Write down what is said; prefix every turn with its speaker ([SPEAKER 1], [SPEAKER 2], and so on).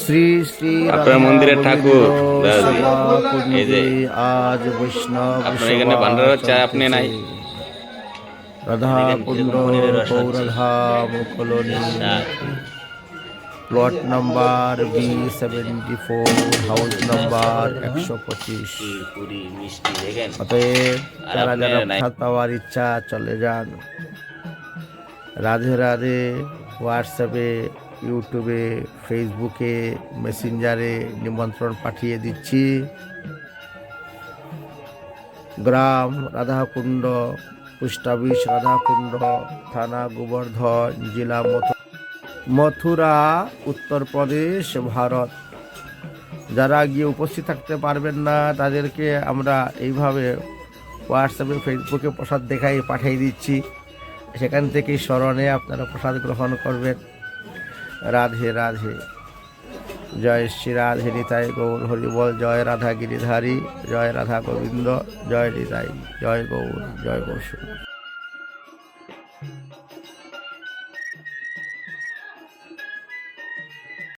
[SPEAKER 1] শ্রী শ্রী
[SPEAKER 2] আপনার
[SPEAKER 1] রাধা
[SPEAKER 2] মন্দিরের
[SPEAKER 1] গোবিন্দ
[SPEAKER 2] ঠাকুর দাদাজি,
[SPEAKER 1] সেবা
[SPEAKER 2] এই যে
[SPEAKER 1] কুঞ্জে আজ বৈষ্ণব
[SPEAKER 2] আপনার এখানে
[SPEAKER 1] সেবা
[SPEAKER 2] ভান্ডার হচ্ছে আর আপনি
[SPEAKER 1] চলতেছে।
[SPEAKER 2] নাই।
[SPEAKER 1] রাধা
[SPEAKER 3] দেখেন
[SPEAKER 1] কুণ্ড
[SPEAKER 3] কিরকম পনিরের রস হচ্ছে,
[SPEAKER 1] গৌরাধা কলোনি,
[SPEAKER 3] স্বাদ।
[SPEAKER 1] Plot number B74, house number 125।
[SPEAKER 3] ক্ষীর পুরি মিষ্টি দেখেন।
[SPEAKER 1] অতএব
[SPEAKER 3] আর
[SPEAKER 1] যারা
[SPEAKER 3] আপনি
[SPEAKER 1] যারা
[SPEAKER 3] নাই।
[SPEAKER 1] প্রসাদ পাওয়ার ইচ্ছা চলে যান। রাধে রাধে। হোয়াটসঅ্যাপে, ইউটিউবে, ফেসবুকে, মেসেঞ্জারে নিমন্ত্রণ পাঠিয়ে দিচ্ছি। গ্রাম রাধাকুণ্ড, পোস্ট অফিস রাধাকুণ্ড, থানা গোবর্ধন, জেলা মথুরা, উত্তরপ্রদেশ, ভারত। যারা গিয়ে উপস্থিত থাকতে পারবেন না তাদেরকে আমরা এইভাবে হোয়াটসঅ্যাপে, ফেসবুকে প্রসাদ দেখাই পাঠিয়ে দিচ্ছি। সেখান থেকে স্মরণে আপনারা প্রসাদ গ্রহণ করবেন। রাধে রাধে। জয় শ্রী রাধে নিতাই গৌর হরিবল। জয় রাধা গিরিধারী, জয় রাধা গোবিন্দ, জয় নিতাই, জয় গৌর, জয় গৌর।